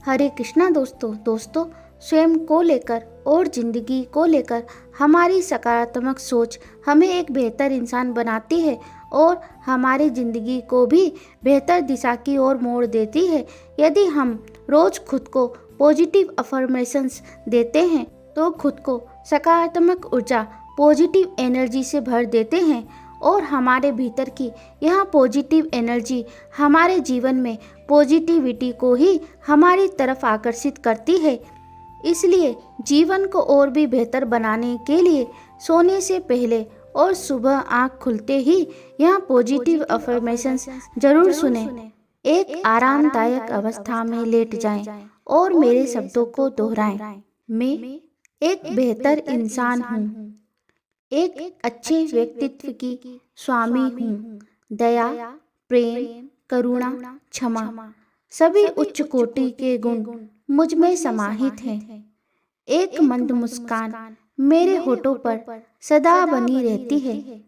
हरे कृष्णा दोस्तों स्वयं को लेकर और ज़िंदगी को लेकर हमारी सकारात्मक सोच हमें एक बेहतर इंसान बनाती है और हमारी ज़िंदगी को भी बेहतर दिशा की ओर मोड़ देती है। यदि हम रोज़ खुद को पॉजिटिव अफर्मेशंस देते हैं तो खुद को सकारात्मक ऊर्जा पॉजिटिव एनर्जी से भर देते हैं और हमारे भीतर की यह पॉजिटिव एनर्जी हमारे जीवन में पॉजिटिविटी को ही हमारी तरफ आकर्षित करती है। इसलिए जीवन को और भी बेहतर बनाने के लिए सोने से पहले और सुबह आँख खुलते ही यह पॉजिटिव अफर्मेशंस जरूर सुने। एक आरामदायक अवस्था में लेट जाएं और मेरे शब्दों को दोहराएं। मैं एक बेहतर इंसान हूँ, एक अच्छे व्यक्तित्व की स्वामी हूँ। दया, प्रेम, करुणा, क्षमा सभी उच्च कोटि के गुण मुझ में समाहित हैं। एक मंद मुस्कान मेरे होठों पर सदा बनी रहती है।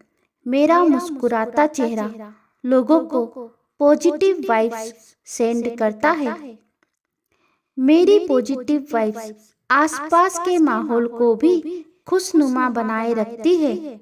मेरा मुस्कुराता चेहरा लोगों को पॉजिटिव वाइब्स सेंड करता है। मेरी पॉजिटिव वाइब्स आसपास के माहौल को भी खुशनुमा बनाए रखती है।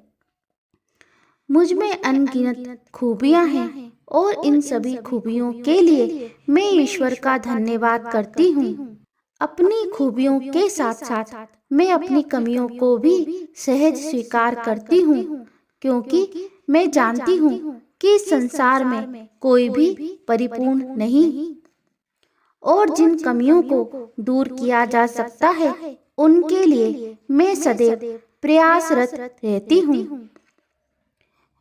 मुझ में अनगिनत खूबियां हैं और इन सभी खूबियों के लिए मैं ईश्वर का धन्यवाद करती हूँ। अपनी खूबियों के साथ साथ मैं अपनी कमियों को भी सहज स्वीकार करती हूँ, क्योंकि मैं जानती हूँ कि संसार में कोई भी परिपूर्ण नहीं और जिन कमियों को दूर किया जा सकता है उनके लिए मैं सदैव प्रयासरत रहती हूँ।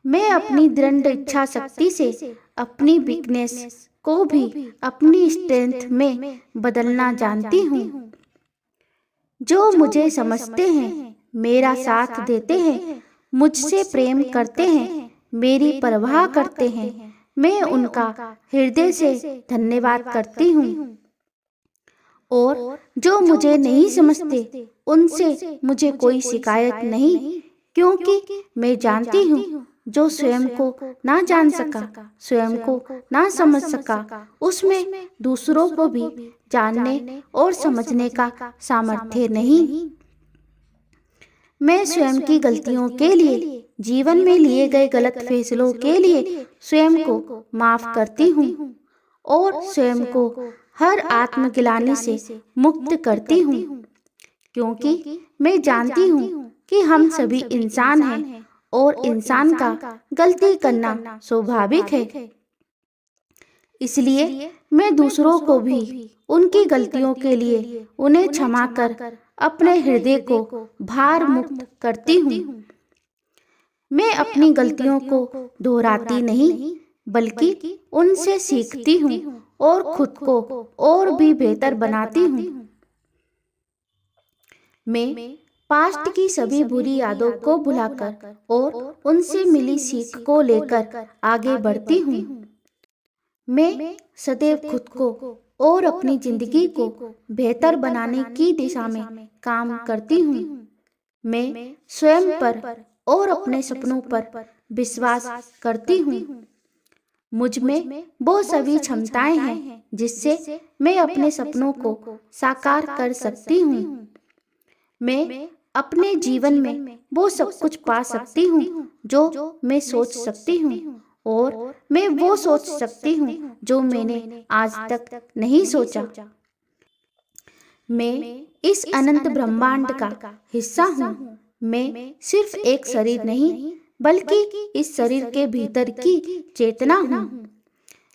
मैं अपनी दृढ़ इच्छा शक्ति से अपनी वीकनेस को भी अपनी स्ट्रेंथ में बदलना जानती हूँ। जो मुझे समझते हैं, मेरा साथ देते हैं, मुझसे प्रेम करते हैं, मेरी परवाह करते हैं, मैं उनका हृदय से धन्यवाद करती हूँ। और जो मुझे नहीं समझते उनसे मुझे कोई शिकायत नहीं, क्योंकि मैं जानती हूँ जो स्वयं को ना जान सका, स्वयं को ना समझ सका, उसमें दूसरों को भी जानने और समझने का सामर्थ्य नहीं। मैं स्वयं की गलतियों के लिए, जीवन में लिए गए गलत फैसलों के लिए स्वयं को माफ करती हूँ और स्वयं को हर आत्मग्लानि से मुक्त करती हूँ, क्योंकि मैं जानती हूँ कि हम सभी इंसान हैं और इंसान का गलती करना स्वाभाविक है। इसलिए मैं दूसरों को भी उनकी गलतियों के लिए उन्हें क्षमा कर अपने हृदय को भार मुक्त करती हूँ। मैं अपनी गलतियों को दोहराती नहीं, बल्कि उनसे सीखती हूँ और खुद को और भी बेहतर बनाती हूँ। मैं पास्ट की सभी बुरी यादों को भुलाकर और उनसे मिली सीख को लेकर आगे बढ़ती हूँ। मैं सदैव खुद को और अपनी जिंदगी को बेहतर बनाने की दिशा में काम करती हूँ। मैं स्वयं पर और अपने सपनों पर विश्वास करती हूँ। मुझ में वो सभी क्षमताएं हैं जिससे मैं अपने सपनों को साकार कर सकती हूँ। मैं अपने जीवन में वो सब कुछ पा सकती हूँ जो मैं सोच सकती हूँ और मैं वो सोच सकती हूँ जो मैंने आज तक नहीं सोचा। मैं इस अनंत ब्रह्मांड का हिस्सा हूँ। मैं सिर्फ एक शरीर नहीं, बल्कि इस शरीर के भीतर की चेतना हूँ।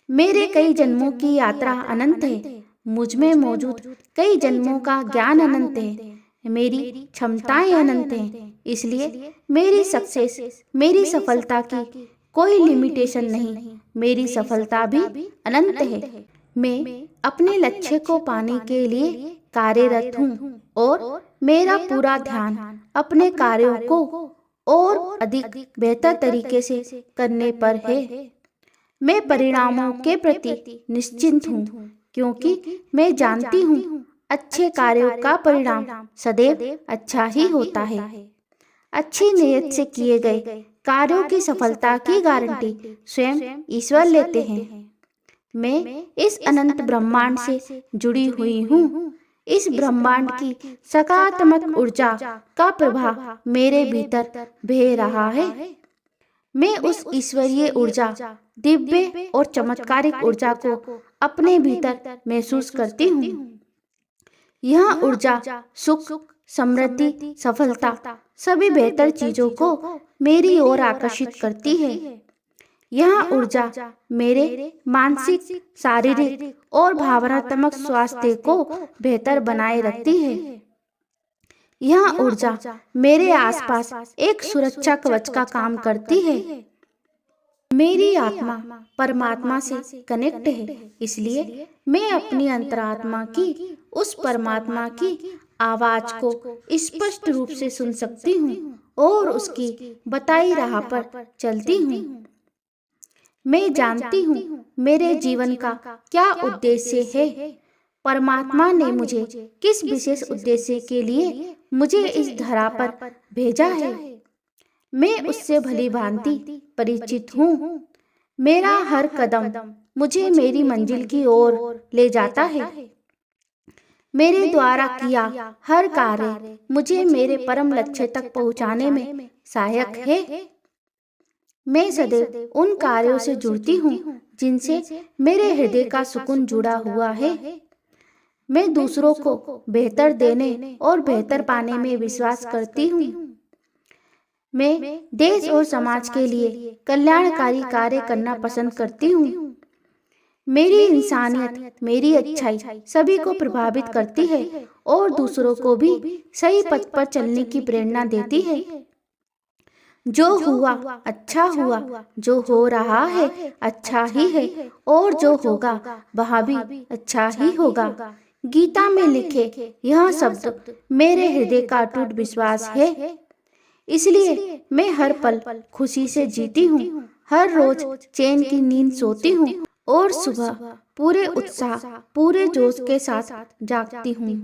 मेरे कई जन्मों की यात्रा अनंत है। मुझ में मौजूद कई जन्मों का ज्ञान अनंत है। मेरी क्षमताएं अनंत हैं। इसलिए मेरी सक्सेस, मेरी सफलता की कोई लिमिटेशन नहीं। मेरी सफलता भी अनंत है। मैं अपने लक्ष्य को पाने के लिए कार्यरत हूँ और मेरा पूरा ध्यान अपने कार्यों को और अधिक बेहतर तरीके से करने पर है। मैं परिणामों के प्रति निश्चिंत हूँ, क्योंकि मैं जानती हूँ अच्छे कार्यों का परिणाम सदैव अच्छा ही होता है। अच्छी नीयत से किए गए कार्यों की सफलता की गारंटी स्वयं ईश्वर लेते हैं। मैं इस अनंत ब्रह्मांड से जुड़ी हुई हूँ। इस ब्रह्मांड की सकारात्मक ऊर्जा का प्रभाव मेरे भीतर बह रहा है। मैं उस ईश्वरीय ऊर्जा, दिव्य और चमत्कारिक ऊर्जा को अपने भीतर महसूस करती हूँ। यह ऊर्जा सुख, समृद्धि, सफलता, सभी बेहतर चीजों को मेरी ओर आकर्षित करती है। यह ऊर्जा मेरे मानसिक, शारीरिक और भावनात्मक स्वास्थ्य को बेहतर बनाए रखती है। यह ऊर्जा मेरे आसपास एक सुरक्षा कवच का काम करती है। मेरी आत्मा परमात्मा से कनेक्ट है, इसलिए मैं अपनी अंतरात्मा की उस परमात्मा की आवाज को स्पष्ट रूप से सुन सकती हूँ और उसकी बताई राह पर चलती हूँ। मैं जानती हूँ मेरे जीवन का क्या उद्देश्य है। परमात्मा ने मुझे किस विशेष उद्देश्य के लिए मुझे इस धरा पर भेजा है। मैं उससे भली भांति परिचित हूँ। मेरा हर कदम मुझे मेरी मंजिल की ओर ले जाता है। मेरे द्वारा किया हर कार्य मुझे मेरे परम लक्ष्य तक पहुँचाने में सहायक है। मैं सदैव उन कार्यों से जुड़ती हूँ जिनसे मेरे हृदय का सुकून जुड़ा हुआ है। मैं दूसरों को बेहतर देने और बेहतर पाने में विश्वास करती हूँ। मैं देश और समाज के लिए कल्याणकारी कार्य करना पसंद करती हूँ। मेरी इंसानियत, मेरी अच्छाई सभी को प्रभावित करती है और दूसरों को भी सही पथ पर चलने की प्रेरणा देती है। जो हुआ अच्छा हुआ, जो हो रहा है अच्छा ही है और जो होगा वह भी अच्छा ही होगा। गीता में लिखे यह शब्द मेरे हृदय का अटूट विश्वास है। इसलिए मैं हर पल खुशी से जीती हूँ, हर रोज चैन की नींद सोती हूँ और सुबह पूरे उत्साह, पूरे जोश के साथ जागती हूँ।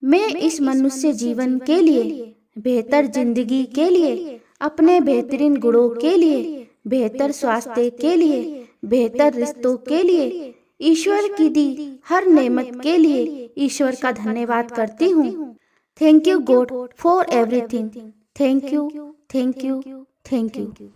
मैं इस मनुष्य जीवन के लिए, बेहतर जिंदगी के लिए, अपने बेहतरीन गुणों के लिए, बेहतर स्वास्थ्य के लिए, बेहतर रिश्तों के लिए, ईश्वर की दी हर नेमत के लिए ईश्वर का धन्यवाद करती हूँ। Thank you God for everything. Thank you, thank you, thank you.